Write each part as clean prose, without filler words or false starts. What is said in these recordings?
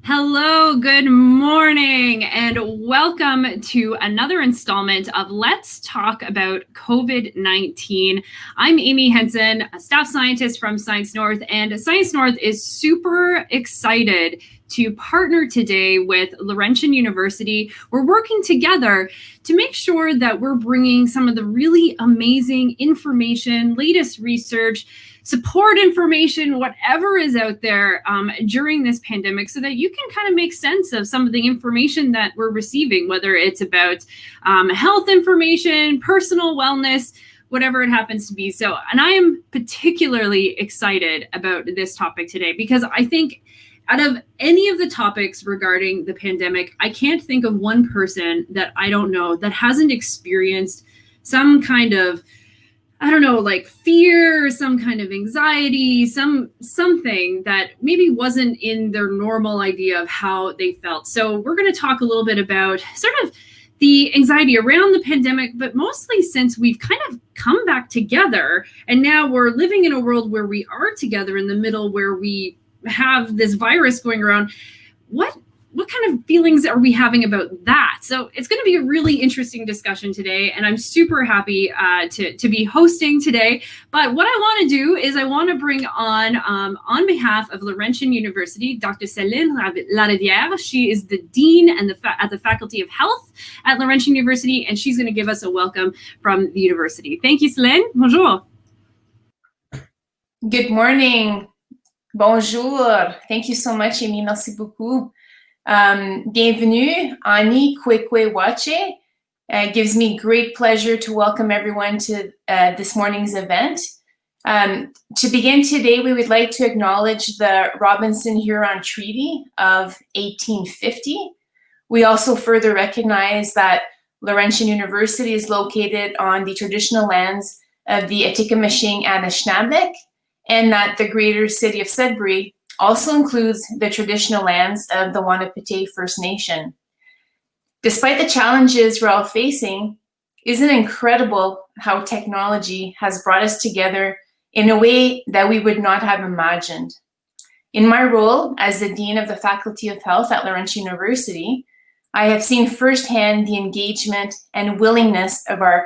Hello, good morning, and welcome to another installment of Let's Talk About COVID-19. I'm Amy Henson, a staff scientist from Science North, and Science North is super excited to partner today with Laurentian University. We're working together to make sure that we're bringing some of the really amazing information, latest research, support information, whatever is out there during this pandemic, so that you can kind of make sense of some of the information that we're receiving, whether it's about health information, personal wellness, whatever it happens to be. So, and I am particularly excited about this topic today because I think out of any of the topics regarding the pandemic, I can't think of one person that I don't know that hasn't experienced some kind of, I don't know, like fear, some kind of anxiety, something that maybe wasn't in their normal idea of how they felt. So we're going to talk a little bit about sort of the anxiety around the pandemic, but mostly since we've kind of come back together and now we're living in a world where we are together in the middle, where we have this virus going around. What kind of feelings are we having about that? So it's going to be a really interesting discussion today, and I'm super happy to be hosting today. But what I want to do is I want to bring on behalf of Laurentian University, Dr. Céline Larivière. She is the Dean and at the Faculty of Health at Laurentian University, and she's going to give us a welcome from the university. Thank you, Céline. Bonjour. Good morning. Bonjour. Thank you so much, Amy. Merci beaucoup. Bienvenue, Ani Kwekwe Wache. It gives me great pleasure to welcome everyone to this morning's event. To begin today, we would like to acknowledge the Robinson-Huron Treaty of 1850. We also further recognize that Laurentian University is located on the traditional lands of the Atikameksheng Anishinaabeg, and that the greater city of Sudbury also includes the traditional lands of the Wanapitei First Nation. Despite the challenges we're all facing, isn't it incredible how technology has brought us together in a way that we would not have imagined? In my role as the Dean of the Faculty of Health at Laurentian University, I have seen firsthand the engagement and willingness of our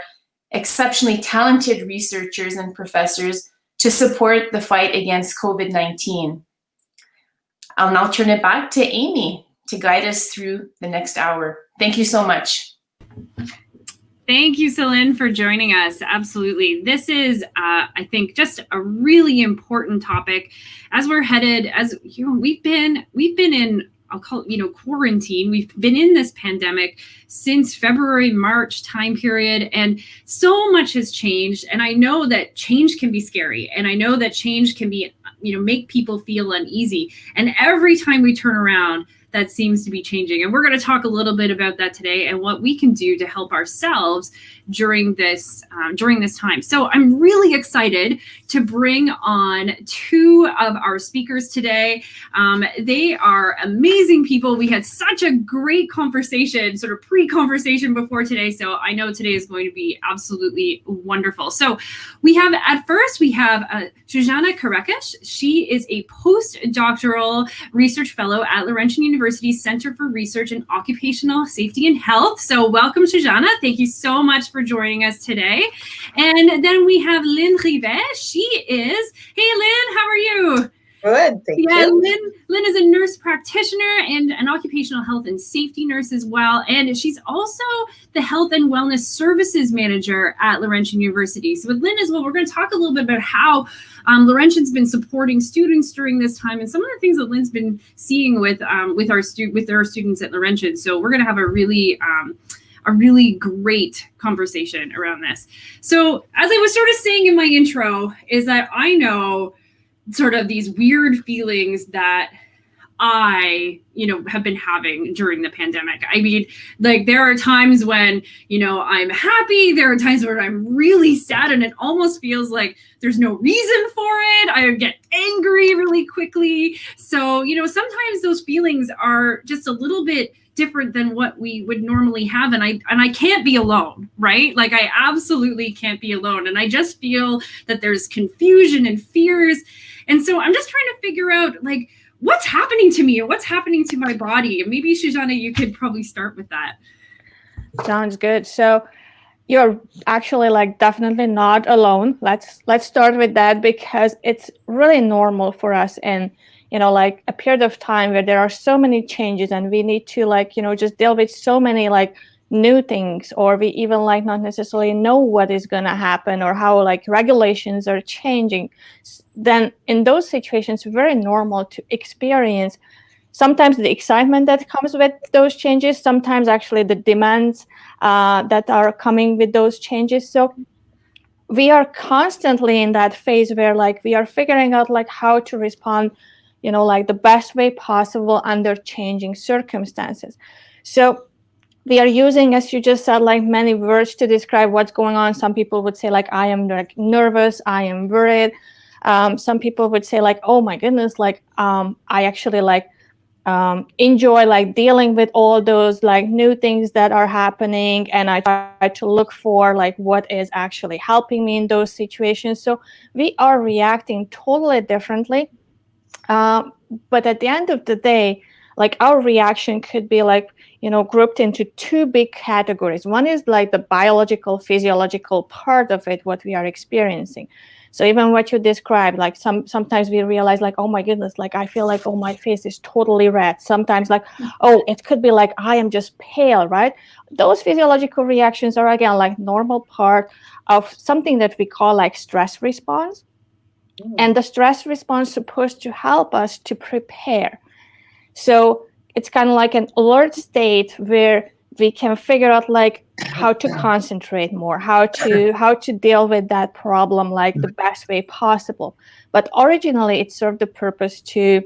exceptionally talented researchers and professors to support the fight against COVID-19. I'll now turn it back to Amy to guide us through the next hour. Thank you so much. Thank you, Céline, for joining us. Absolutely. This is, I think, just a really important topic as we're headed, as you know, we've been in, I'll call it, quarantine. We've been in this pandemic since February, March time period, and so much has changed. And I know that change can be scary, and I know that change can be, make people feel uneasy. And every time we turn around, that seems to be changing. And we're going to talk a little bit about that today and what we can do to help ourselves during this time. So I'm really excited to bring on two of our speakers today. They are amazing people. We had such a great conversation, sort of pre-conversation before today. So I know today is going to be absolutely wonderful. So we have Zsuzsanna Kerekes. She is a postdoctoral research fellow at Laurentian University Center for Research in Occupational Safety and Health. So welcome, Zsuzsanna. Thank you so much for joining us today. And then we have Lynn Rivet. Hey Lynn, how are you? Good, thank you. Lynn is a nurse practitioner and an occupational health and safety nurse as well. And she's also the health and wellness services manager at Laurentian University. So with Lynn as well, we're going to talk a little bit about how Laurentian's been supporting students during this time and some of the things that Lynn's been seeing with our students at Laurentian. So we're going to have a really great conversation around this. So as I was sort of saying in my intro, is that I know sort of these weird feelings that I, have been having during the pandemic. I mean, like there are times when, I'm happy. There are times where I'm really sad and it almost feels like there's no reason for it. I get angry really quickly. So, sometimes those feelings are just a little bit different than what we would normally have. And I can't be alone, right? Like I absolutely can't be alone. And I just feel that there's confusion and fears. And so I'm just trying to figure out like what's happening to me or what's happening to my body. And maybe Shoshana, you could probably start with that. Sounds good. So you're actually like definitely not alone. Let's start with that, because it's really normal for us in like a period of time where there are so many changes and we need to like just deal with so many like new things, or we even like not necessarily know what is going to happen or how like regulations are changing. Then in those situations, very normal to experience sometimes the excitement that comes with those changes, sometimes actually the demands that are coming with those changes. So we are constantly in that phase where like we are figuring out like how to respond, like the best way possible under changing circumstances. So we are using, as you just said, like many words to describe what's going on. Some people would say like, I am like nervous, I am worried. Some people would say like, oh my goodness, like I actually like enjoy like dealing with all those like new things that are happening, and I try to look for like what is actually helping me in those situations. So we are reacting totally differently, but at the end of the day, like our reaction could be like grouped into two big categories. One is like the biological, physiological part of it, what we are experiencing. So even what you described, like sometimes we realize like, oh my goodness, like I feel like, oh, my face is totally red. Sometimes like, oh, it could be like I am just pale, right? Those physiological reactions are again like normal part of something that we call like stress response. And the stress response is supposed to help us to prepare. So it's kind of like an alert state where we can figure out like how to concentrate more, how to deal with that problem like the best way possible. But originally it served the purpose to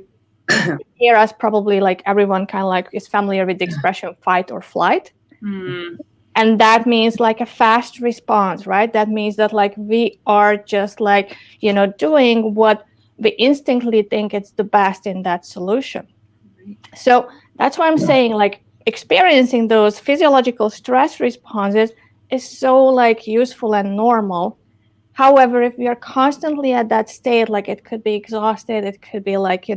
prepare us, probably like everyone kind of like is familiar with the expression fight or flight. And that means like a fast response, right? That means that like we are just like, doing what we instinctively think it's the best in that solution. So that's why I'm saying like experiencing those physiological stress responses is so like useful and normal. However, if we are constantly at that state, like it could be exhausted, it could be like,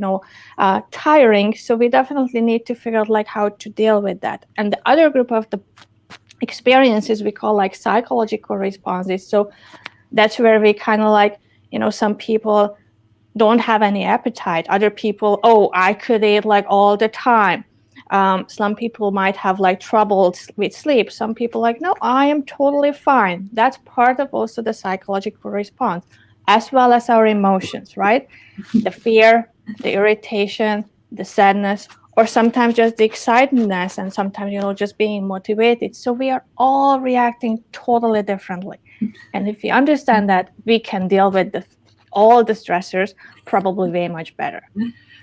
tiring. So we definitely need to figure out like how to deal with that. And the other group of the experiences we call like psychological responses. So that's where we kind of like, some people don't have any appetite. Other people, oh, I could eat like all the time. Some people might have like trouble with sleep. Some people like, no, I am totally fine. That's part of also the psychological response, as well as our emotions, right? The fear, the irritation, the sadness, or sometimes just the excitedness, and sometimes, just being motivated. So we are all reacting totally differently. And if you understand that, we can deal with all the stressors probably way much better.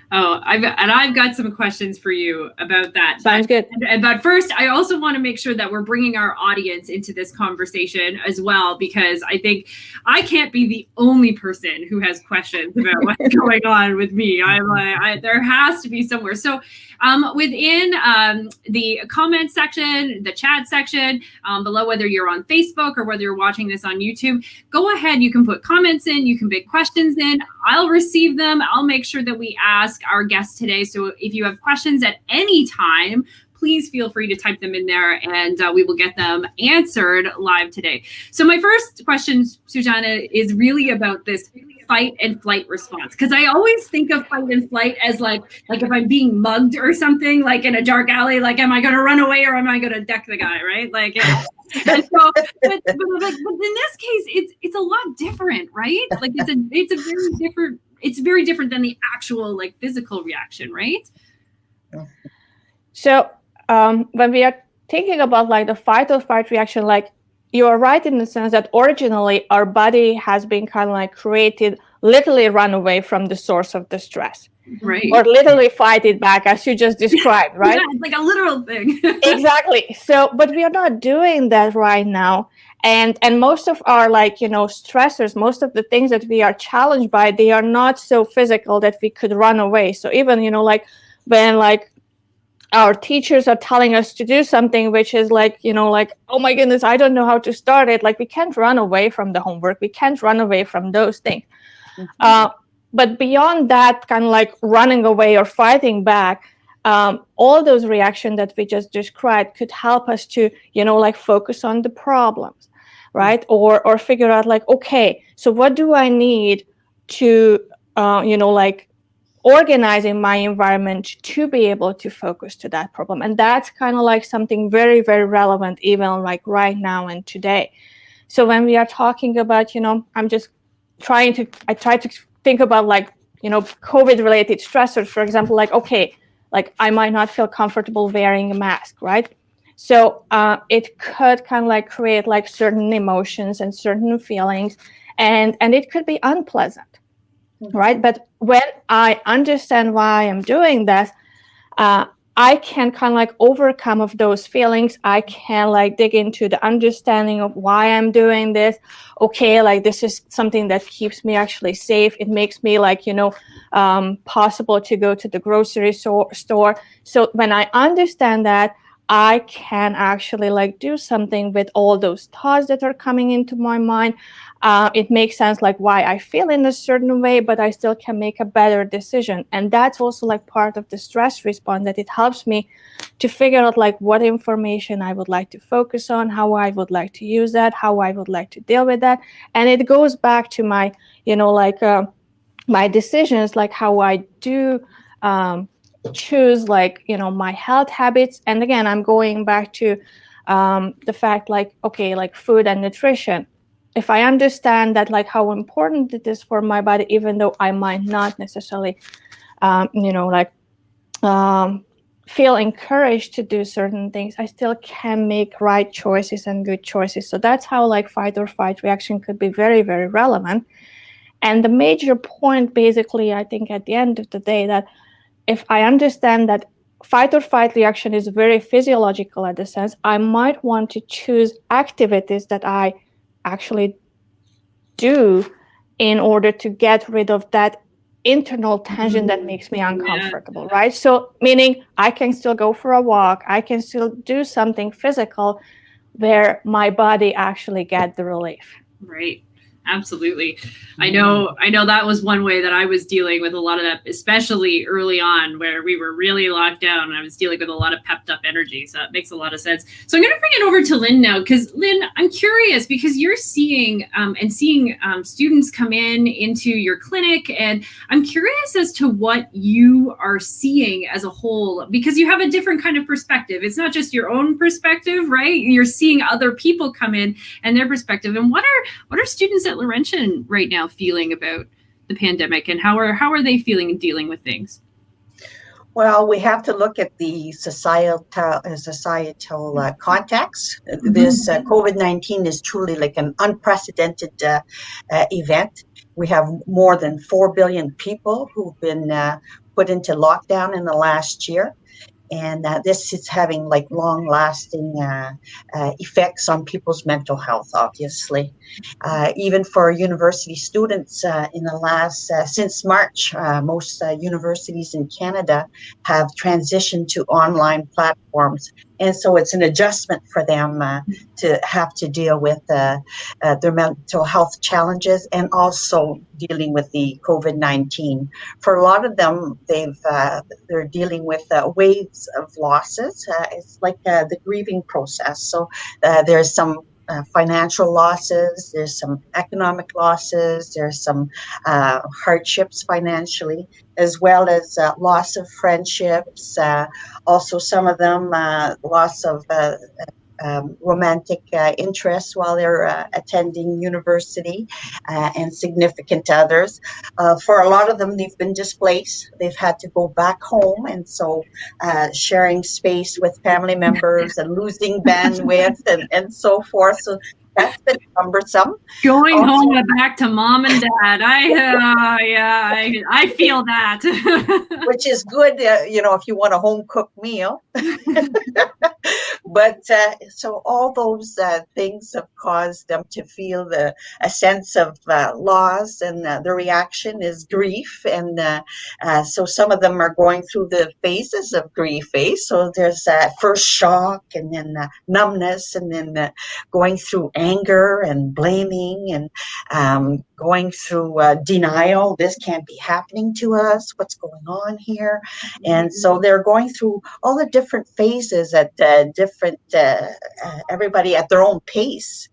Oh, I've got some questions for you about that. Sounds good. But first, I also want to make sure that we're bringing our audience into this conversation as well, because I think I can't be the only person who has questions about what's going on with me. There has to be somewhere. So within the comment section, the chat section below, whether you're on Facebook or whether you're watching this on YouTube, go ahead. You can put comments in. You can put questions in. I'll receive them. I'll make sure that we ask our guests today. So if you have questions at any time, please feel free to type them in there, and we will get them answered live today. So my first question, Shoshana, is really about this fight and flight response, because I always think of fight and flight as like if I'm being mugged or something, like in a dark alley, like am I going to run away or am I going to deck the guy, right? Like, and so, but in this case, it's a lot different, right? Like it's very different than the actual like physical reaction, right? So when we are thinking about like the fight or flight reaction, like you are right in the sense that originally our body has been kind of like created literally run away from the source of the stress, right? Or literally fight it back, as you just described, right? Yeah, it's like a literal thing. Exactly. So, but we are not doing that right now. And most of our stressors, most of the things that we are challenged by, they are not so physical that we could run away. So even when our teachers are telling us to do something which is oh my goodness, I don't know how to start it, we can't run away from the homework, we can't run away from those things. But beyond that kind of running away or fighting back, all those reactions that we just described could help us to focus on the problems, right? Or figure out okay, so what do I need to organizing my environment to be able to focus to that problem. And that's kind of something very, very relevant even right now and today. So when we are talking about, I try to think about COVID related stressors, for example, okay, I might not feel comfortable wearing a mask, right? So it could kind of create certain emotions and certain feelings, and it could be unpleasant. Right. But when I understand why I'm doing this, I can kind of overcome of those feelings. I can dig into the understanding of why I'm doing this. Okay, this is something that keeps me actually safe. It makes me possible to go to the grocery store. So when I understand that, I can actually do something with all those thoughts that are coming into my mind. It makes sense why I feel in a certain way, but I still can make a better decision. And that's also part of the stress response, that it helps me to figure out what information I would like to focus on, how I would like to use that, how I would like to deal with that. And it goes back to my, my decisions, how I do choose my health habits. And again, I'm going back to the fact okay, food and nutrition. If I understand that how important it is for my body, even though I might not necessarily feel encouraged to do certain things, I still can make right choices and good choices. So that's how fight or flight reaction could be very, very relevant. And the major point, basically, I think at the end of the day, that if I understand that fight or flight reaction is very physiological in the sense, I might want to choose activities that I actually do in order to get rid of that internal tension that makes me uncomfortable, right? So meaning I can still go for a walk, I can still do something physical where my body actually gets the relief. Right. Absolutely. I know that was one way that I was dealing with a lot of that, especially early on where we were really locked down. I was dealing with a lot of pepped up energy. So that makes a lot of sense. So I'm going to bring it over to Lynn now, because Lynn, I'm curious because you're seeing students come into your clinic, and I'm curious as to what you are seeing as a whole, because you have a different kind of perspective. It's not just your own perspective, right? You're seeing other people come in and their perspective. And what are students at Laurentian right now feeling about the pandemic, and how are they feeling and dealing with things? Well, we have to look at the societal context. This COVID-19 is truly an unprecedented event. We have more than 4 billion people who've been put into lockdown in the last year. And this is having long-lasting effects on people's mental health, obviously. Even for university students in the last, since March, most universities in Canada have transitioned to online platforms. And so it's an adjustment for them to have to deal with their mental health challenges, and also dealing with the COVID-19. For a lot of them, they're dealing with waves of losses. It's the grieving process. So there's some financial losses, there's some economic losses, there's some hardships financially, as well as loss of friendships. Also, some of them loss of romantic interests while they're attending university, and significant others. For a lot of them, they've been displaced. They've had to go back home, and so sharing space with family members and losing bandwidth and so forth. So that's been cumbersome. Going also, home back to mom and dad. I feel that. Which is good, if you want a home cooked meal. But so all those things have caused them to feel a sense of loss, and the reaction is grief. And so some of them are going through the phases of grief. So there's first shock, and then numbness, and then going through anger and blaming, and going through denial. This can't be happening to us. What's going on here? And so they're going through all the different phases at different, everybody at their own pace.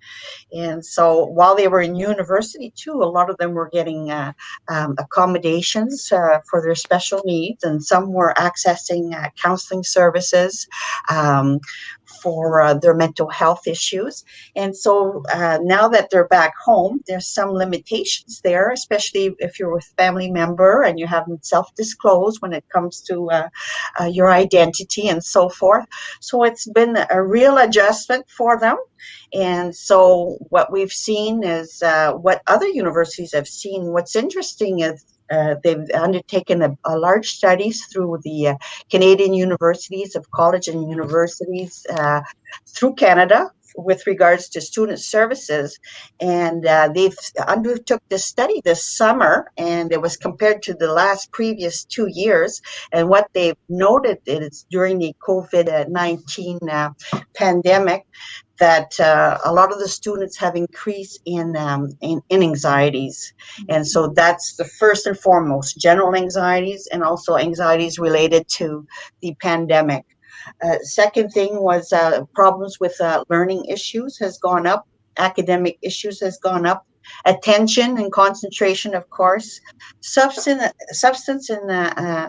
And so while they were in university too, a lot of them were getting accommodations for their special needs, and some were accessing counseling services for their mental health issues. And so now that they're back home, there's some limitations there, especially if you're with a family member and you haven't self-disclosed when it comes to your identity and so forth. So it's been a real adjustment for them. And so what we've seen is what other universities have seen. What's interesting is they've undertaken a large studies through the Canadian universities of college and universities through Canada with regards to student services. And they've undertook this study this summer, and it was compared to the last previous 2 years. And what they've noted is during the COVID-19 pandemic, that a lot of the students have increased in anxieties. And so that's the first and foremost, general anxieties, and also anxieties related to the pandemic. Second thing was problems with learning issues has gone up, academic issues has gone up, attention and concentration, of course, substance and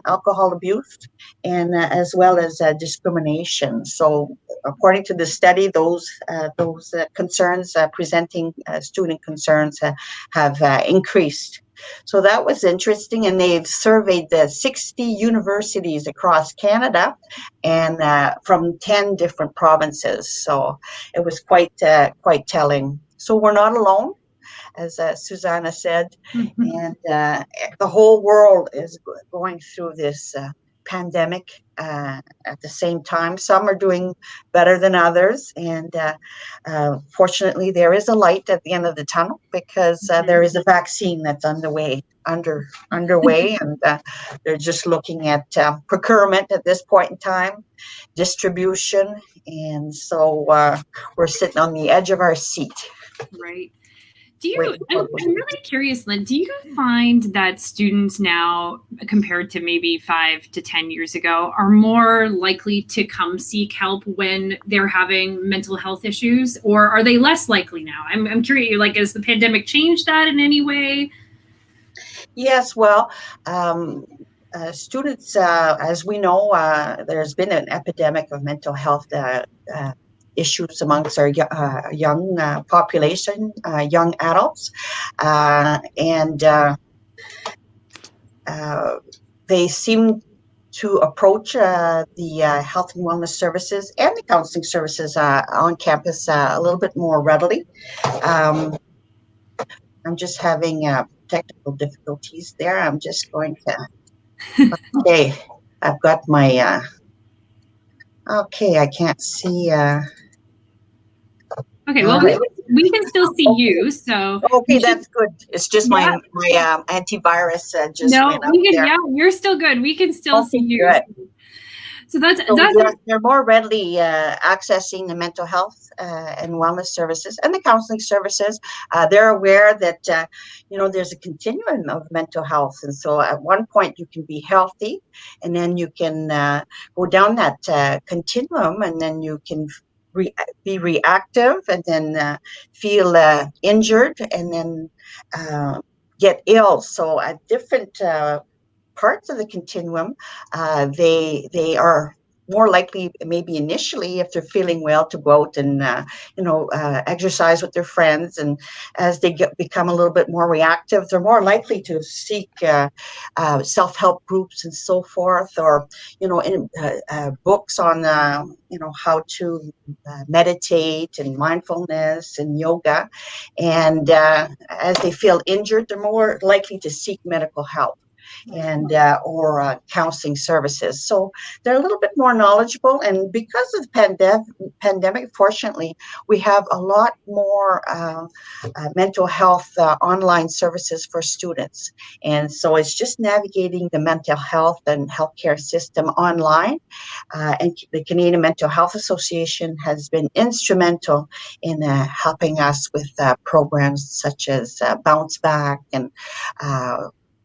alcohol abuse, and as well as discrimination. So according to the study, those concerns, presenting student concerns, have increased. So that was interesting, and they've surveyed the 60 universities across Canada, and from 10 different provinces. So it was quite telling. So we're not alone, as Susanna said, and the whole world is going through this pandemic at the same time. Some are doing better than others, and fortunately there is a light at the end of the tunnel, because there is a vaccine that's underway, and they're just looking at procurement at this point in time, distribution, and so we're sitting on the edge of our seat. Right. I'm really curious, Lynn, do you find that students now, compared to maybe 5 to 10 years ago, are more likely to come seek help when they're having mental health issues, or are they less likely now? I'm curious, like, has the pandemic changed that in any way? Yes, well, students, as we know, there's been an epidemic of mental health issues amongst our young population, young adults, and they seem to approach the health and wellness services and the counseling services on campus a little bit more readily. I'm just having technical difficulties there. I'm just going to, okay, I've got my, okay, I can't see. Okay, well, we can still see you, so. Okay, that's good. It's just my antivirus just went up there. Yeah, you're still good. We can still see you. Good. So that's they're more readily accessing the mental health and wellness services and the counseling services. They're aware that there's a continuum of mental health, and so at one point you can be healthy, and then you can go down that continuum, and then you can be reactive, and then feel injured, and then get ill. So at different parts of the continuum, they are more likely, maybe initially, if they're feeling well, to go out and exercise with their friends. And as they become a little bit more reactive, they're more likely to seek self-help groups and so forth, or in books on how to meditate and mindfulness and yoga. And as they feel injured, they're more likely to seek medical help. and or counseling services. So they're a little bit more knowledgeable. And because of the pandemic, fortunately, we have a lot more mental health online services for students. And so it's just navigating the mental health and healthcare system online. And the Canadian Mental Health Association has been instrumental in helping us with programs such as Bounce Back and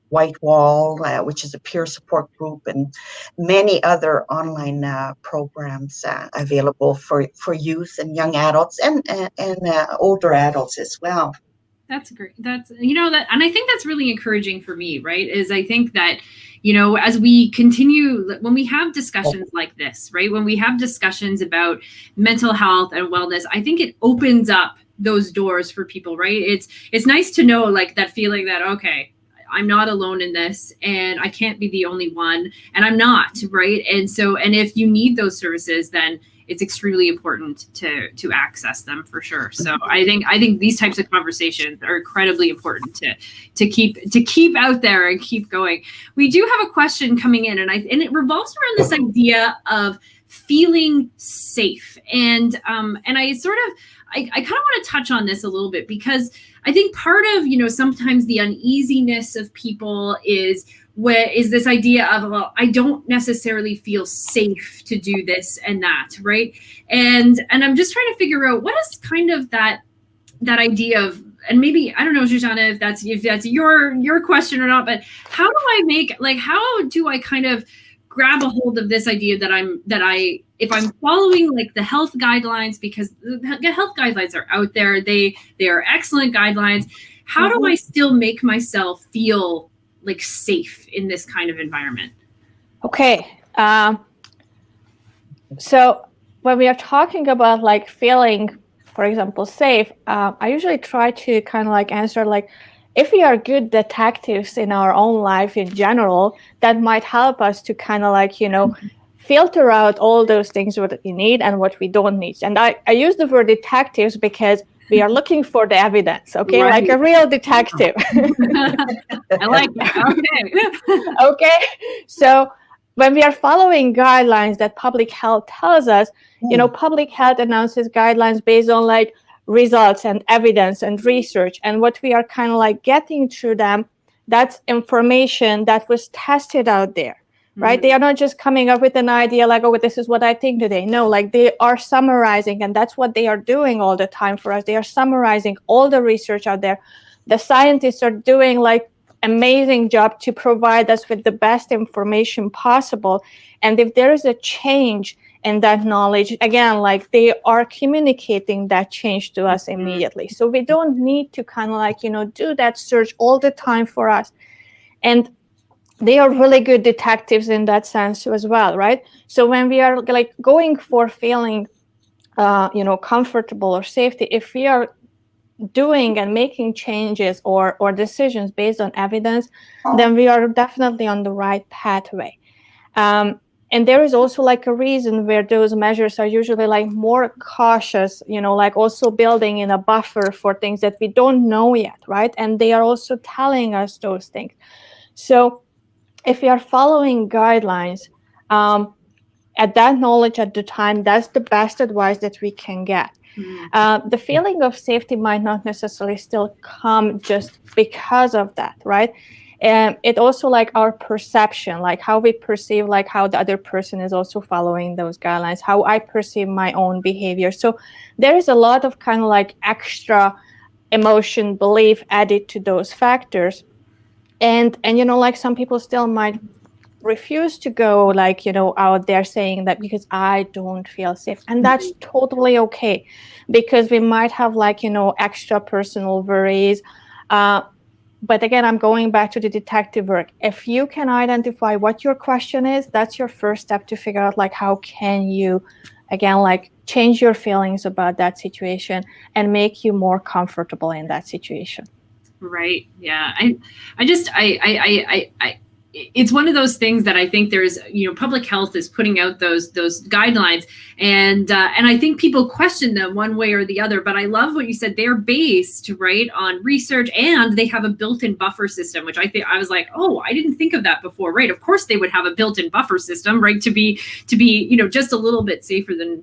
White Wall, which is a peer support group, and many other online programs available for youth and young adults and older adults as well. That's great. That's, that, and I think that's really encouraging for me, right? Is I think that, as we continue, when we have discussions like this, right? When we have discussions about mental health and wellness, I think it opens up those doors for people, right? It's nice to know, like, that feeling that, okay, I'm not alone in this, and I can't be the only one, and I'm not, right? And so, and if you need those services, then it's extremely important to access them, for sure. So I think these types of conversations are incredibly important to keep out there and keep going. We do have a question coming in, and it revolves around this idea of feeling safe, and I sort of I kind of want to touch on this a little bit, because I think part of sometimes the uneasiness of people is this idea of, well, I don't necessarily feel safe to do this and that, right? And I'm just trying to figure out what is kind of that idea of, and maybe, I don't know, Shoshana, if that's your question or not, but how do I kind of grab a hold of this idea that if I'm following like the health guidelines, because the health guidelines are out there, they are excellent guidelines. How do I still make myself feel like safe in this kind of environment? Okay. So when we are talking about like feeling, for example, safe, I usually try to kind of like answer like, if we are good detectives in our own life in general, that might help us to kind of like, filter out all those things what we need and what we don't need. And I use the word detectives because we are looking for the evidence, okay? Right. Like a real detective. I like that. Okay. Okay. So when we are following guidelines that public health tells us, public health announces guidelines based on like results and evidence and research, and what we are kind of like getting through them, that's information that was tested out there, right? Mm-hmm. They are not just coming up with an idea like, oh, this is what I think today. No, like they are summarizing, and that's what they are doing all the time for us. They are summarizing all the research out there. The scientists are doing like amazing job to provide us with the best information possible. And if there is a change in that knowledge, again, like they are communicating that change to us immediately. So we don't need to kind of like, do that search all the time for us. And they are really good detectives in that sense as well, right? So when we are like going for feeling, comfortable or safety, if we are doing and making changes or decisions based on evidence, then we are definitely on the right pathway. And there is also like a reason where those measures are usually like more cautious, like also building in a buffer for things that we don't know yet, right? And they are also telling us those things. So if we are following guidelines, at that knowledge at the time, that's the best advice that we can get. The feeling of safety might not necessarily still come just because of that, right? And it also like our perception, like how we perceive, like how the other person is also following those guidelines, how I perceive my own behavior. So there is a lot of kind of like extra emotion, belief added to those factors. And like some people still might refuse to go like, out there saying that because I don't feel safe. And that's totally okay, because we might have like, extra personal worries. But again, I'm going back to the detective work. If you can identify what your question is, that's your first step to figure out like, how can you, again, like change your feelings about that situation and make you more comfortable in that situation. Right. Yeah. it's one of those things that I think there's, public health is putting out those guidelines, and I think people question them one way or the other. But I love what you said; they're based right on research, and they have a built-in buffer system, which I was like, oh, I didn't think of that before. Right? Of course, they would have a built-in buffer system, right, to be just a little bit safer than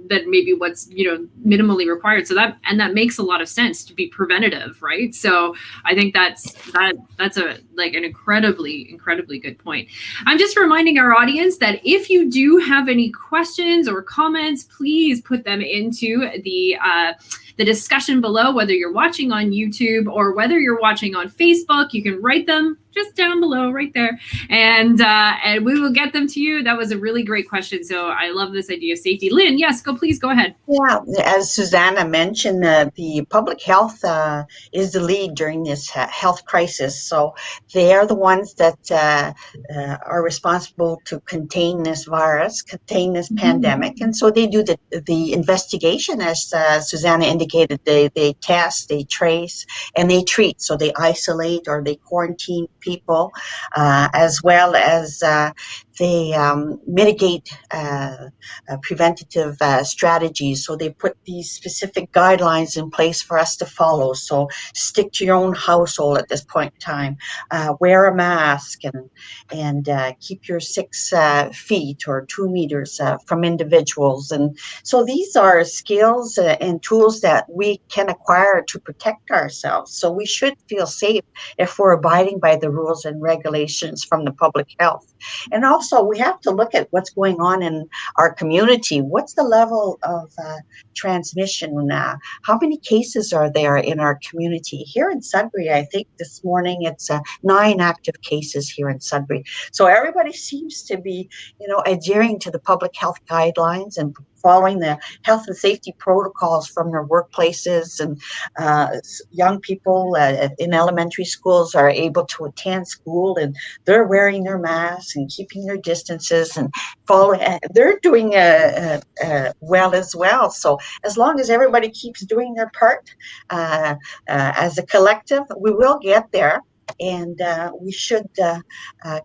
maybe what's minimally required. So that makes a lot of sense to be preventative, right? So I think that's an incredibly good point. I'm just reminding our audience that if you do have any questions or comments, please put them into the discussion below, whether you're watching on YouTube or whether you're watching on Facebook. You can write them just down below right there, and we will get them to you. That was a really great question. So I love this idea of safety. Lynn, yes, please go ahead. Yeah, as Susanna mentioned, the public health is the lead during this health crisis. So they are the ones that are responsible to contain this virus, contain this pandemic. And so they do the investigation, as Susanna indicated. They test, they trace, and they treat. So they isolate or they quarantine people, as well as they mitigate preventative strategies. So they put these specific guidelines in place for us to follow. So stick to your own household at this point in time. Wear a mask and keep your 6 feet or 2 meters from individuals. And so these are skills and tools that we can acquire to protect ourselves. So we should feel safe if we're abiding by the rules and regulations from the public health. And also we have to look at what's going on in our community. What's the level of transmission? How many cases are there in our community? Here in Sudbury, I think this morning it's 9 active cases here in Sudbury. So everybody seems to be, adhering to the public health guidelines and following the health and safety protocols from their workplaces. And young people in elementary schools are able to attend school, and they're wearing their masks and keeping their distances and following. They're doing well as well. So as long as everybody keeps doing their part as a collective, we will get there, and we should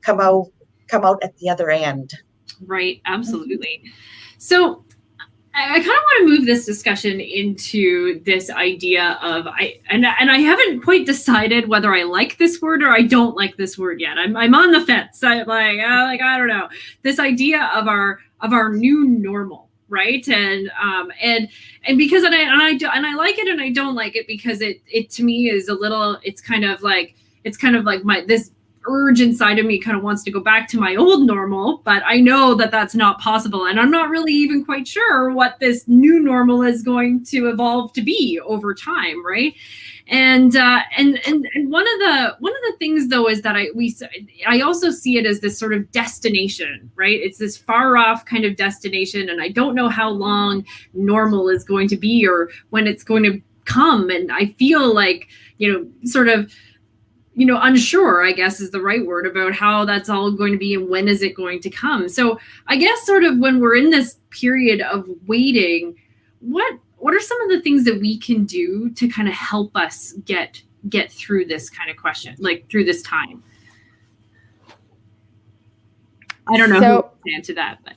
come out at the other end. Right, absolutely. So I kind of want to move this discussion into this idea of I haven't quite decided whether I like this word or I don't like this word yet. I'm on the fence. I don't know, this idea of our new normal, right? And because I like it and I don't like it, because it to me is a little, it's kind of like this urge inside of me kind of wants to go back to my old normal, but I know that that's not possible, and I'm not really even quite sure what this new normal is going to evolve to be over time, right? And one of the things though is that I also see it as this sort of destination, right? It's this far off kind of destination, and I don't know how long normal is going to be or when it's going to come, and I feel like sort of unsure, I guess is the right word, about how that's all going to be and when is it going to come. So I guess sort of when we're in this period of waiting, what are some of the things that we can do to kind of help us get through this kind of question, like through this time? I don't know who to answer that, but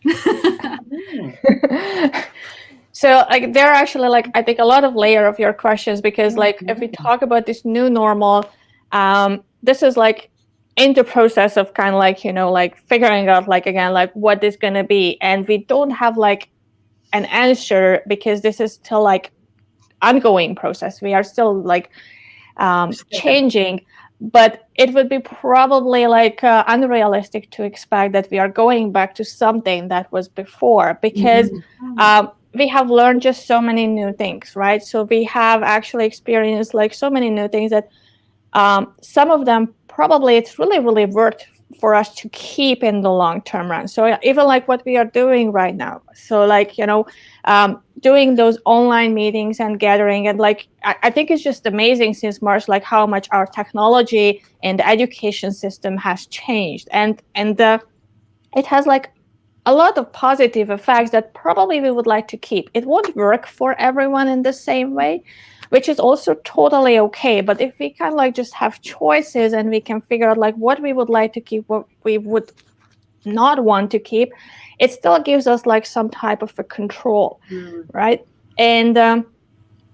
So there are actually I think a lot of layer of your questions, because if we talk about this new normal, this is in the process of kind of figuring out again what is going to be, and we don't have an answer, because this is still ongoing process. We are still changing, but it would be probably unrealistic to expect that we are going back to something that was before, because we have learned just so many new things, right? So we have actually experienced so many new things that some of them probably it's really, really worth for us to keep in the long-term run. So even what we are doing right now. So doing those online meetings and gathering, and I think it's just amazing since March, how much our technology and the education system has changed. And it has a lot of positive effects that probably we would like to keep. It won't work for everyone in the same way, which is also totally okay. But if we kind of like just have choices and we can figure out like what we would like to keep, what we would not want to keep, it still gives us like some type of a control, right? And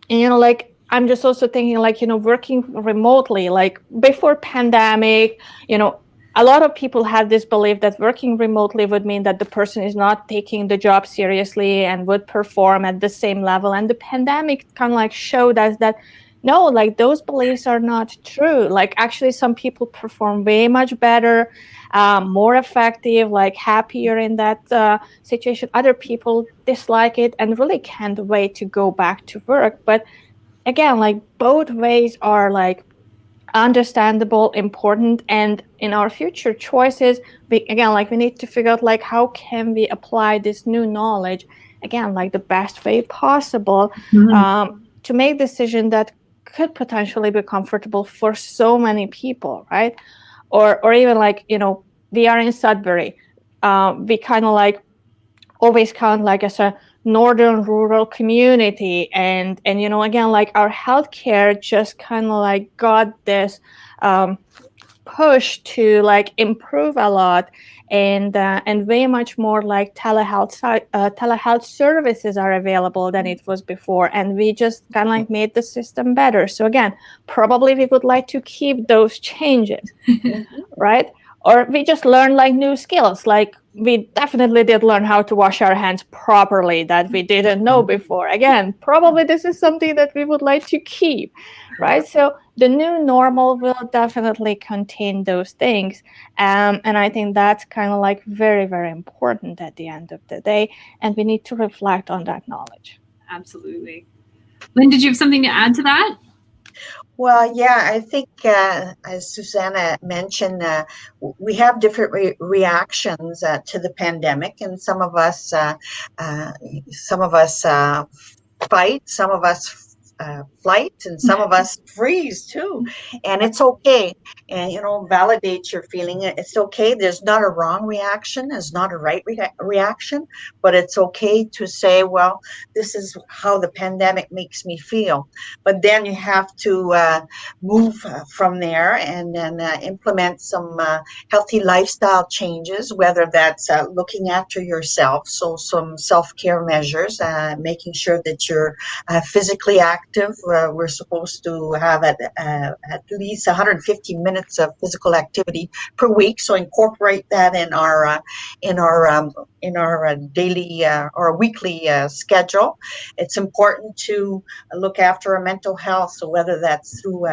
you know, like I'm just also thinking like, you know, working remotely, like before pandemic, you know, a lot of people had this belief that working remotely would mean that the person is not taking the job seriously and would perform at the same level. And the pandemic kind of like showed us that no, like those beliefs are not true. Like actually some people perform way much better, more effective, like happier in that situation. Other people dislike it and really can't wait to go back to work. But again, like both ways are like understandable, important, and in our future choices, we need to figure out like how can we apply this new knowledge again like the best way possible to make decision that could potentially be comfortable for so many people, right? Or even like, you know, we are in Sudbury, we kind of like always count like as a northern rural community, and you know, again, like our healthcare just kind of like got this push to like improve a lot, and way much more like telehealth services are available than it was before, and we just kind of like made the system better. So again, probably we would like to keep those changes, right? Or we just learn like new skills. Like we definitely did learn how to wash our hands properly that we didn't know before. Again, probably this is something that we would like to keep, right? So the new normal will definitely contain those things. And I think that's kind of like very, very important at the end of the day. And we need to reflect on that knowledge. Absolutely. Lynn, did you have something to add to that? Well, yeah, I think as Susanna mentioned, we have different reactions to the pandemic, and some of us fight, some of us flight, and some of us freeze too. And it's okay. And, you know, validate your feeling. It's okay. There's not a wrong reaction. There's not a right reaction, but it's okay to say, well, this is how the pandemic makes me feel. But then you have to move from there and then implement some healthy lifestyle changes, whether that's looking after yourself. So some self-care measures, making sure that you're physically active. We're supposed to have at least 150 minutes of physical activity per week. So incorporate that in our daily or weekly schedule. It's important to look after our mental health. So whether that's through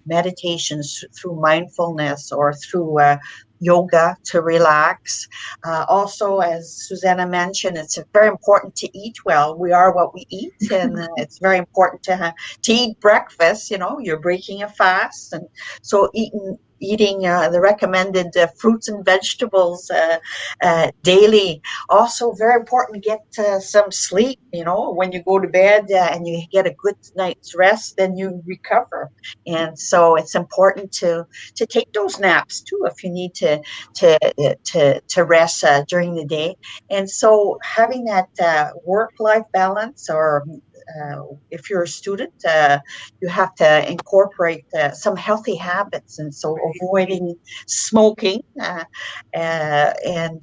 meditations, through mindfulness, or through yoga to relax. Also, as Susanna mentioned, it's very important to eat well. We are what we eat, and it's very important to eat breakfast. You know, you're breaking a fast, and so eating the recommended fruits and vegetables daily. Also very important to get some sleep. You know, when you go to bed and you get a good night's rest, then you recover. And so it's important to take those naps too if you need to rest during the day. And so having that work-life balance, or if you're a student, you have to incorporate some healthy habits, and so avoiding smoking and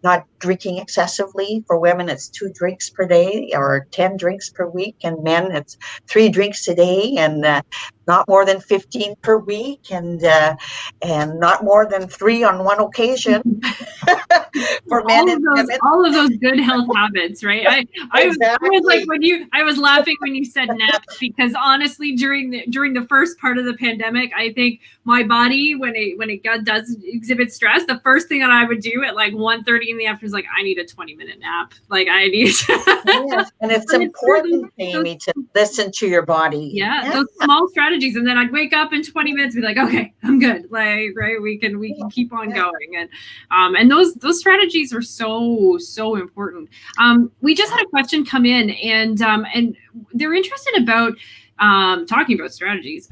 not drinking excessively. For women, it's 2 drinks per day or 10 drinks per week, and men, it's 3 drinks a day, and not more than 15 per week, and not more than 3 on one occasion. For men and women. All of those good health habits, right? I was like I was laughing when you said naps, because honestly, during the first part of the pandemic, I think my body, when it does exhibit stress, the first thing that I would do at like 1:30 in the afternoon is like, I need a 20-minute nap. Like I need. Yes, and it's important, Amy, to listen to your body. Yeah, those small strategies, and then I'd wake up in 20 minutes, and be like, okay, I'm good. Like, right, we can keep on going, and those strategies are so important. We just had a question come in, and they're interested about talking about strategies.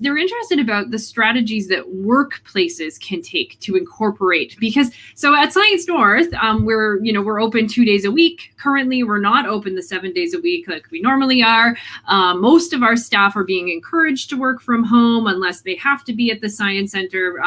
They're interested about the strategies that workplaces can take to incorporate, because so at Science North, we're open 2 days a week. Currently, we're not open the 7 days a week like we normally are. Most of our staff are being encouraged to work from home unless they have to be at the Science Center,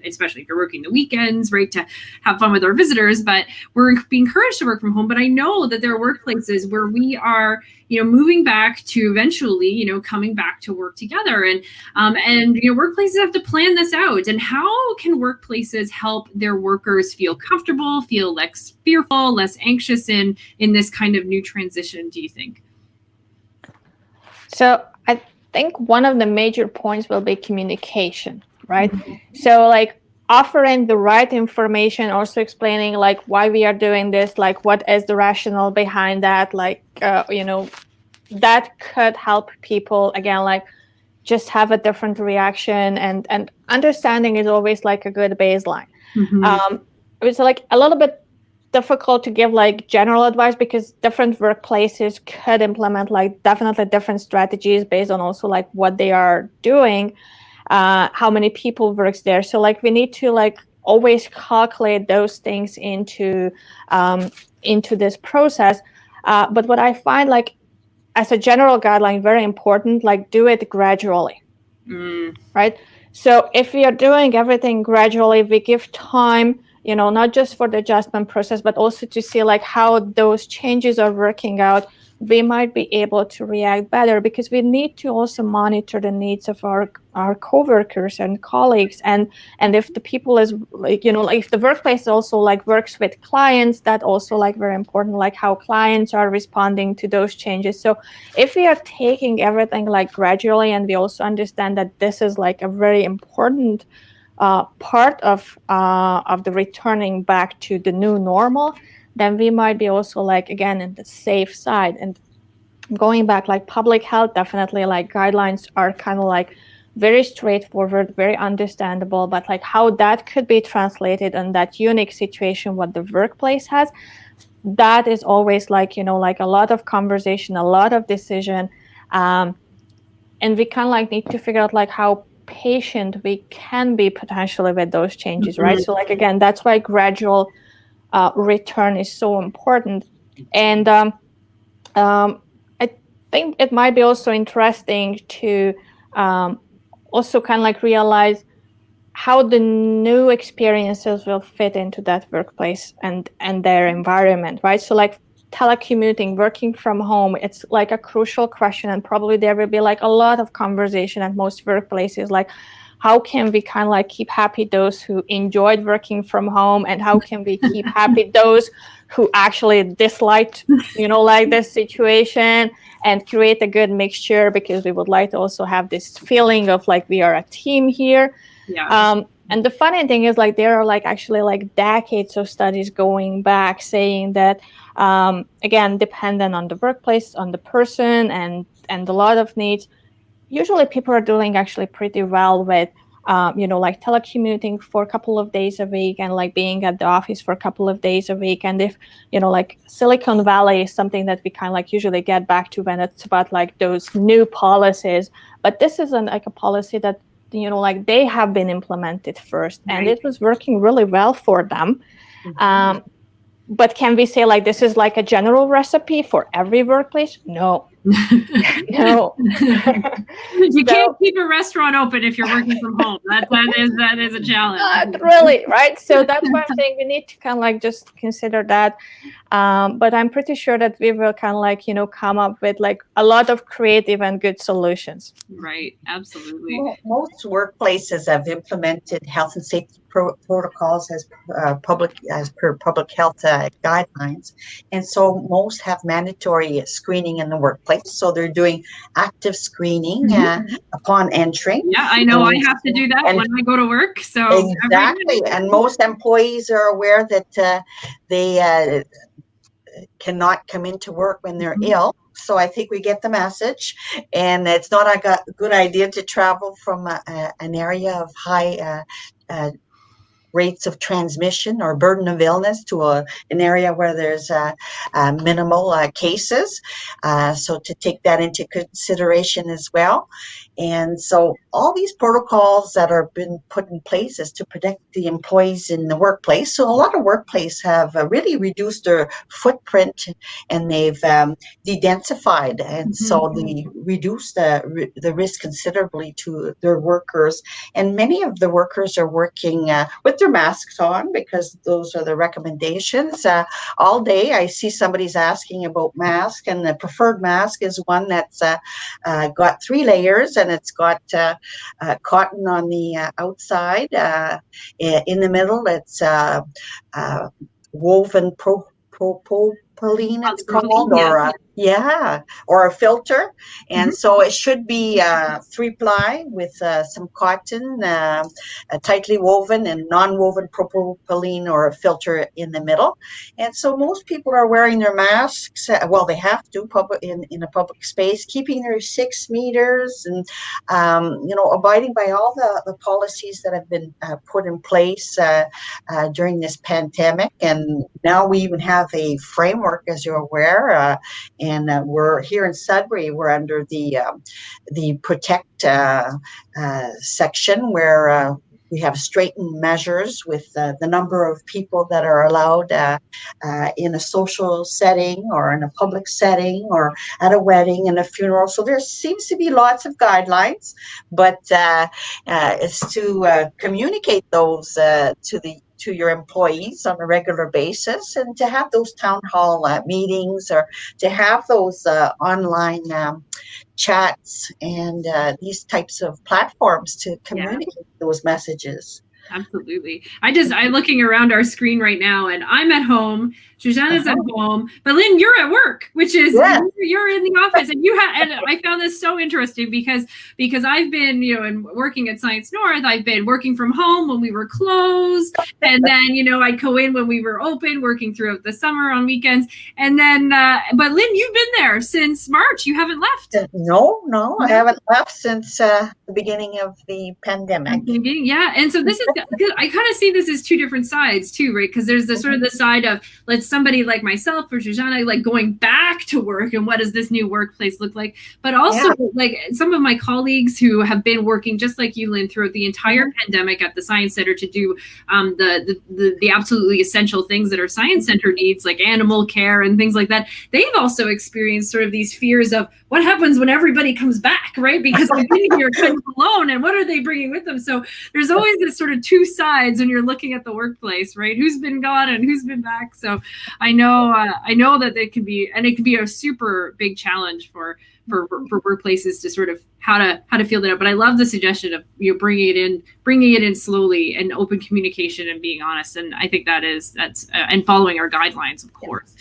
especially if you're working the weekends, right, to have fun with our visitors. But we're being encouraged to work from home. But I know that there are workplaces where we are, moving back to eventually, coming back to work together, and workplaces have to plan this out. And how can workplaces help their workers feel comfortable, feel less fearful, less anxious in this kind of new transition, do you think? So I think one of the major points will be communication, right? Mm-hmm. So like offering the right information, also explaining like why we are doing this, like what is the rationale behind that, like, that could help people, again, like just have a different reaction, and understanding is always like a good baseline. Mm-hmm. It's like a little bit difficult to give like general advice because different workplaces could implement like definitely different strategies based on also like what they are doing, how many people works there. So like we need to like always calculate those things into this process. But what I find like as a general guideline, very important, like do it gradually, right? So if we are doing everything gradually, we give time, not just for the adjustment process, but also to see like how those changes are working out, we might be able to react better, because we need to also monitor the needs of our coworkers and colleagues, and if the people is like, like if the workplace also like works with clients, that also like very important, like how clients are responding to those changes. So if we are taking everything like gradually, and we also understand that this is like a very important part of the returning back to the new normal, then we might be also like, again, in the safe side. And going back, like public health, definitely like guidelines are kind of like very straightforward, very understandable, but like how that could be translated in that unique situation what the workplace has, that is always like, like a lot of conversation, a lot of decision, and we kind of like need to figure out like how patient we can be potentially with those changes, right? So like, again, that's why gradual return is so important. And I think it might be also interesting to also kind of like realize how the new experiences will fit into that workplace and their environment, right? So like telecommuting, working from home, it's like a crucial question, and probably there will be like a lot of conversation at most workplaces, like how can we kind of like keep happy those who enjoyed working from home, and how can we keep happy those who actually disliked, like this situation, and create a good mixture, because we would like to also have this feeling of like we are a team here. Yeah. And the funny thing is like there are like actually like decades of studies going back saying that, again, dependent on the workplace, on the person, and a lot of needs, usually people are doing actually pretty well with, like telecommuting for a couple of days a week, and like being at the office for a couple of days a week. And if, like Silicon Valley is something that we kind of like usually get back to when it's about like those new policies, but this isn't like a policy that, like they have been implemented first, and it was working really well for them. But can we say like this is like a general recipe for every workplace? No. No. You can't keep a restaurant open if you're working from home. That is a challenge. Not really, right? So that's why I'm saying we need to kind of like just consider that. But I'm pretty sure that we will kind of like, come up with like a lot of creative and good solutions. Right. Absolutely. Most workplaces have implemented health and safety protocols as per public health guidelines, and so most have mandatory screening in the workplace. So they're doing active screening upon entering. Yeah, I know. I have to do that when I go to work. So exactly, and most employees are aware that they cannot come into work when they're ill. So I think we get the message, and it's not a good idea to travel from an area of high rates of transmission or burden of illness to an area where there's minimal cases. So to take that into consideration as well. And so all these protocols that are been put in place is to protect the employees in the workplace. So a lot of workplaces have really reduced their footprint, and they've de-densified, and so they reduce the risk considerably to their workers. And many of the workers are working with their masks on because those are the recommendations. All day I see somebody's asking about mask, and the preferred mask is one that's got 3 layers, and it's got cotton on the outside. In the middle, it's woven propylene, it's called, or a filter. And so it should be 3-ply with some cotton, tightly woven, and non-woven propylene or a filter in the middle. And so most people are wearing their masks. Well, they have to in a public space, keeping their 6 meters, and abiding by all the policies that have been put in place during this pandemic. And now we even have a framework, as you're aware, and we're here in Sudbury. We're under the protect section, where we have straightened measures with the number of people that are allowed in a social setting or in a public setting or at a wedding and a funeral. So there seems to be lots of guidelines, but it's to communicate those to your employees on a regular basis, and to have those town hall meetings, or to have those online chats and these types of platforms to communicate those messages. Absolutely. I'm looking around our screen right now, and I'm at home. Shoshana's at home, but Lynn, you're at work, which is you're in the office, and and I found this so interesting because I've been, and working at Science North, I've been working from home when we were closed, and then, I'd go in when we were open, working throughout the summer on weekends. And then, but Lynn, you've been there since March. You haven't left. No, I haven't left since the beginning of the pandemic. Yeah. And so this is, I kind of see this as 2 different sides too, right? Because there's the sort of the side of, somebody like myself or Shoshana, like going back to work, and what does this new workplace look like? But also like some of my colleagues who have been working just like you, Lynn, throughout the entire pandemic at the Science Center to do the absolutely essential things that our Science Center needs, like animal care and things like that. They've also experienced sort of these fears of what happens when everybody comes back, right? Because they've been here kind of alone, and what are they bringing with them? So there's always this sort of 2 sides when you're looking at the workplace, right? Who's been gone and who's been back. So I know that it can be a super big challenge for workplaces to sort of how to feel that out. But I love the suggestion of bringing it in slowly, and open communication and being honest. And I think that's and following our guidelines, of course.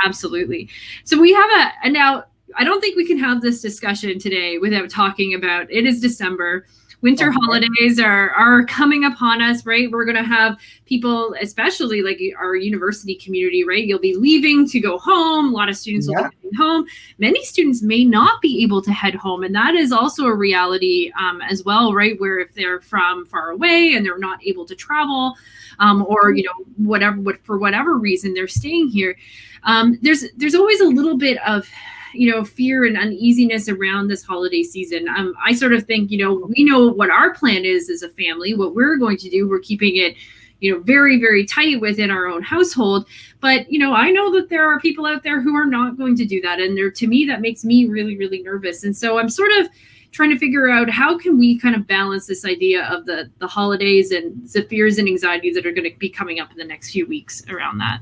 Absolutely. So we have now I don't think we can have this discussion today without talking about, it is December. Winter holidays are coming upon us, right? We're going to have people, especially like our university community, right? You'll be leaving to go home. A lot of students will be going home. Many students may not be able to head home. And that is also a reality as well, right? Where if they're from far away and they're not able to travel, or, for whatever reason, they're staying here. There's always a little bit of fear and uneasiness around this holiday season. I sort of think, we know what our plan is as a family, what we're going to do. We're keeping it, very, very tight within our own household. But, I know that there are people out there who are not going to do that. And to me, that makes me really, really nervous. And so I'm sort of trying to figure out how can we kind of balance this idea of the holidays and the fears and anxieties that are going to be coming up in the next few weeks around that.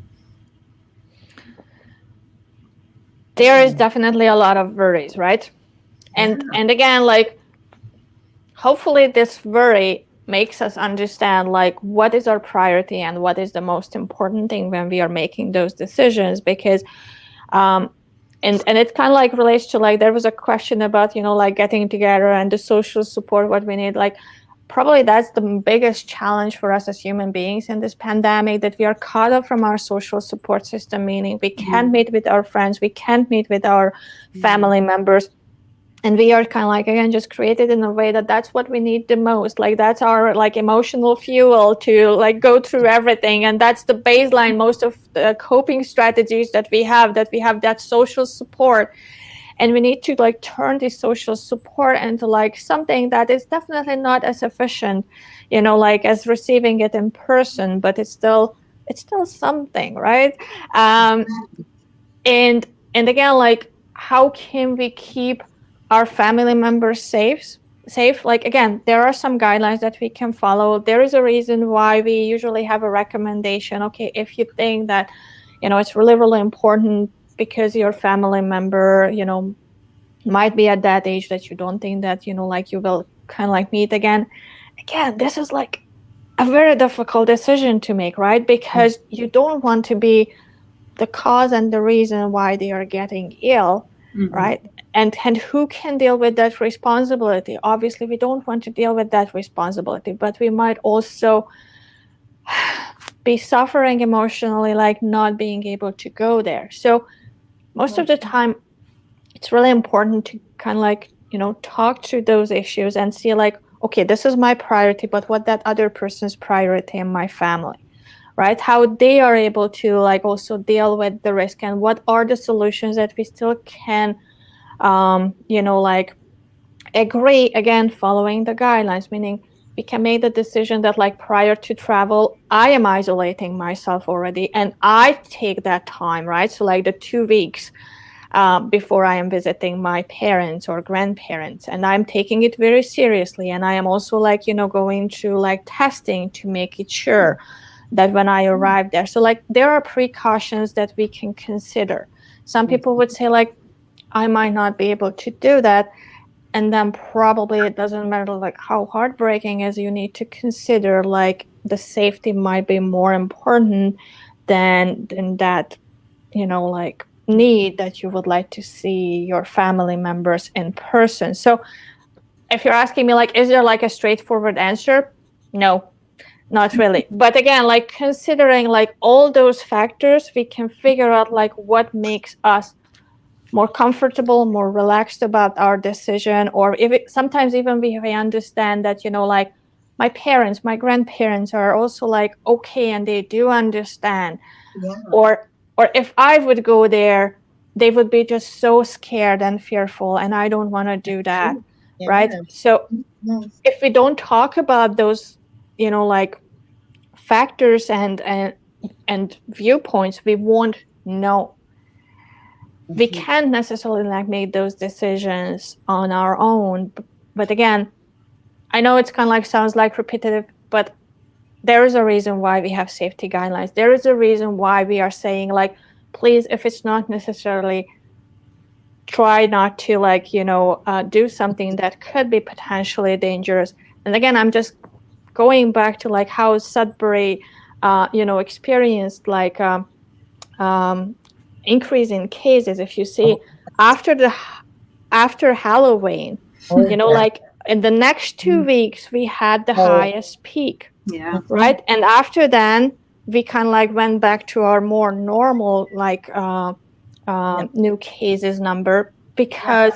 There is definitely a lot of worries, right? And again, like, hopefully this worry makes us understand, like, what is our priority and what is the most important thing when we are making those decisions. Because and it kind of like relates to, like, there was a question about, like, getting together and the social support, what we need. Like, probably that's the biggest challenge for us as human beings in this pandemic, that we are cut off from our social support system, meaning we can't meet with our friends, we can't meet with our family members. And we are kind of like, again, just created in a way that that's what we need the most. Like that's our like emotional fuel to like go through everything. And that's the baseline, most of the coping strategies that we have that social support. And we need to like turn this social support into like something that is definitely not as efficient, like as receiving it in person, but it's still something, right? And again, like how can we keep our family members safe? Like again, there are some guidelines that we can follow. There is a reason why we usually have a recommendation. Okay, if you think that it's really, really important because your family member might be at that age that you don't think that like you will kind of like meet again, this is like a very difficult decision to make, right? Because you don't want to be the cause and the reason why they are getting ill, right? And who can deal with that responsibility? Obviously, we don't want to deal with that responsibility, but we might also be suffering emotionally, like not being able to go there. So most of the time, it's really important to kind of like, talk through those issues and see like, okay, this is my priority, but what that other person's priority in my family, right? How they are able to like also deal with the risk, and what are the solutions that we still can, like agree, again, following the guidelines, meaning we can make the decision that like prior to travel, I am isolating myself already and I take that time, right? So like the 2 weeks before I am visiting my parents or grandparents, and I'm taking it very seriously. And I am also like, going through like testing to make it sure that when I arrive there. So like there are precautions that we can consider. Some people would say like, I might not be able to do that. And then probably it doesn't matter like how heartbreaking is, you need to consider like the safety might be more important than that, like need that you would like to see your family members in person. So if you're asking me like, is there like a straightforward answer? No, not really. But again, like considering like all those factors, we can figure out like what makes us more comfortable, more relaxed about our decision. Or if sometimes even we understand that, like my parents, my grandparents are also like, okay, and they do understand. Yeah. Or if I would go there, they would be just so scared and fearful, and I don't want to do that, Yeah. right? So if we don't talk about those, like factors and viewpoints, we won't know. We can't necessarily like make those decisions on our own. But again, I know it's kind of like sounds like repetitive, but there is a reason why we have safety guidelines. There is a reason why we are saying like, please, if it's not necessarily, try not to like, do something that could be potentially dangerous. And again, I'm just going back to like how Sudbury, experienced like increase in cases. If you see after Halloween, like in the next 2 weeks, we had the highest peak. Yeah. Right. And after then, we kind of like went back to our more normal, like new cases number, because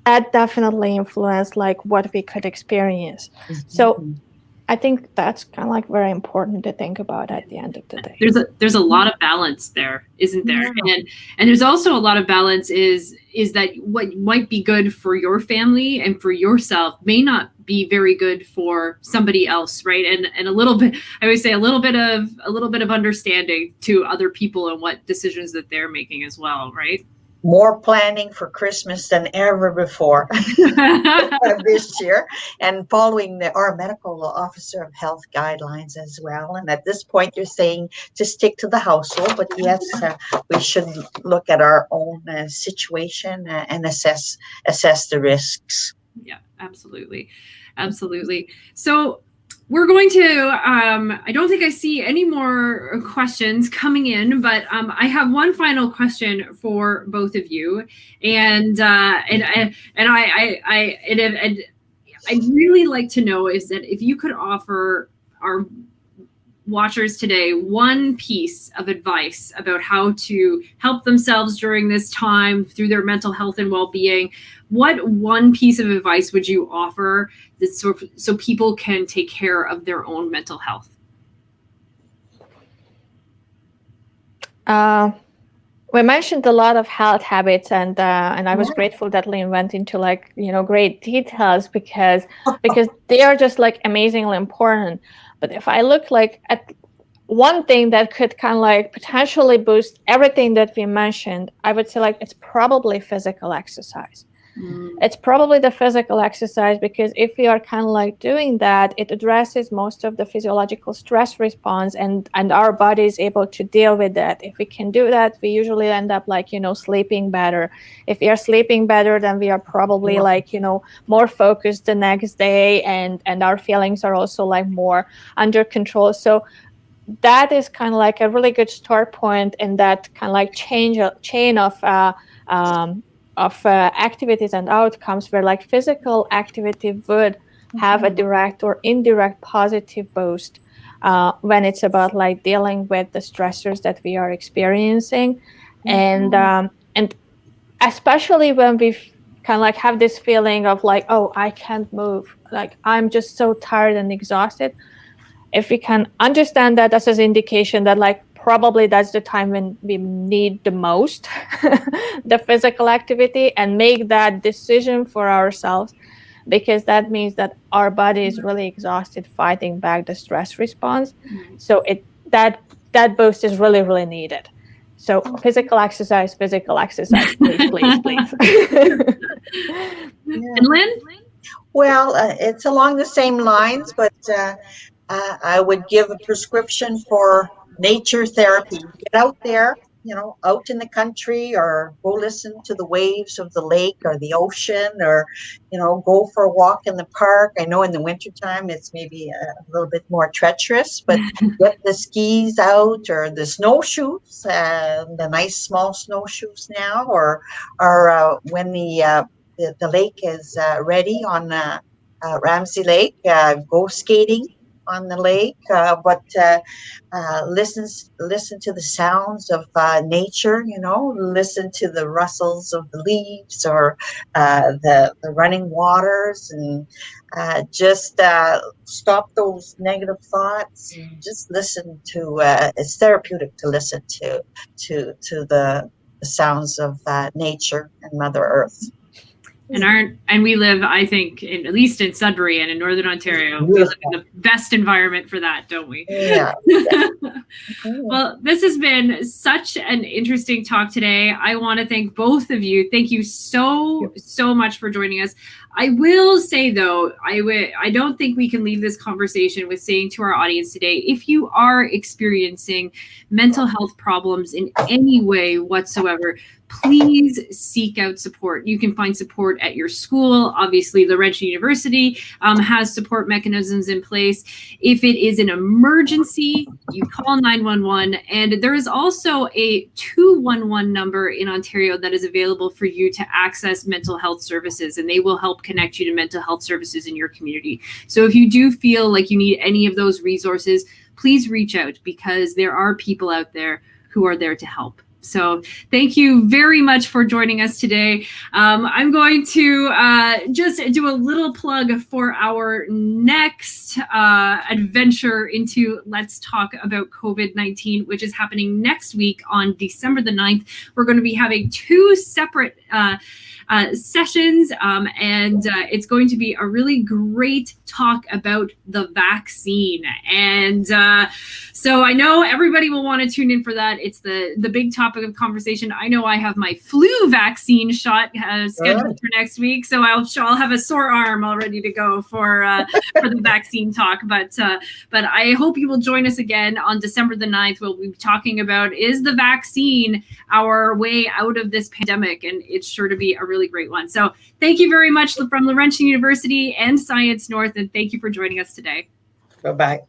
that definitely influenced like what we could experience. So I think that's kind of like very important to think about at the end of the day. There's a lot of balance there, isn't there? Yeah. And there's also a lot of balance is that what might be good for your family and for yourself may not be very good for somebody else, right? And a little bit, I always say a little bit of understanding to other people and what decisions that they're making as well, right? More planning for Christmas than ever before this year, and following our medical officer of health guidelines as well. And at this point, you're saying to stick to the household, but yes, we should look at our own situation and assess the risks. Yeah, absolutely. So we're going to, I don't think I see any more questions coming in, but I have one final question for both of you. And I'd really like to know is that if you could offer our watchers today one piece of advice about how to help themselves during this time through their mental health and well-being, what one piece of advice would you offer that so people can take care of their own mental health? We mentioned a lot of health habits, and I was grateful that Lynn went into like, great details because they are just like amazingly important. But if I look like at one thing that could kind of like potentially boost everything that we mentioned, I would say like it's probably physical exercise. It's probably the physical exercise, because if we are kind of like doing that, it addresses most of the physiological stress response, and our body is able to deal with that. If we can do that, we usually end up like, sleeping better. If we are sleeping better, then we are probably like, more focused the next day, and our feelings are also like more under control. So that is kind of like a really good start point in that kind of like chain of activities and outcomes, where like physical activity would have a direct or indirect positive boost when it's about like dealing with the stressors that we are experiencing. And especially when we kind of like have this feeling of like, oh, I can't move, like I'm just so tired and exhausted. If we can understand that as an indication that like probably that's the time when we need the most the physical activity, and make that decision for ourselves, because that means that our body is really exhausted fighting back the stress response. So that boost is really, really needed. So physical exercise, please, please. And Lynn? Well, it's along the same lines, but I would give a prescription for nature therapy. Get out there, out in the country, or go listen to the waves of the lake or the ocean, or, go for a walk in the park. I know in the wintertime it's maybe a little bit more treacherous, but get the skis out, or the snowshoes, the nice small snowshoes now, or when the lake is ready on Ramsey Lake, go skating on the lake, but listen to the sounds of nature, listen to the rustles of the leaves, or the running waters, and just stop those negative thoughts and just listen to it's therapeutic to listen to the sounds of nature and Mother Earth. And we live, I think, at least in Sudbury and in Northern Ontario, we live in the best environment for that, don't we? Yeah. Well, this has been such an interesting talk today. I want to thank both of you. Thank you so much for joining us. I will say, though, I don't think we can leave this conversation with saying to our audience today, if you are experiencing mental health problems in any way whatsoever, please seek out support. You can find support at your school. Obviously, Laurentian University has support mechanisms in place. If it is an emergency, you call 911. And there is also a 211 number in Ontario that is available for you to access mental health services, and they will help connect you to mental health services in your community. So if you do feel like you need any of those resources, please reach out, because there are people out there who are there to help. So thank you very much for joining us today. I'm going to just do a little plug for our next adventure into Let's Talk About COVID-19, which is happening next week on December the 9th. We're going to be having two separate sessions, and it's going to be a really great talk about the vaccine. And so I know everybody will want to tune in for that. It's the big topic of conversation. I know I have my flu vaccine shot scheduled for next week, so I'll have a sore arm all ready to go for the vaccine talk. But I hope you will join us again on December the 9th. We'll be talking about, is the vaccine our way out of this pandemic? And it's sure to be a really great one. So thank you very much from Laurentian University and Science North, and thank you for joining us today. Bye-bye.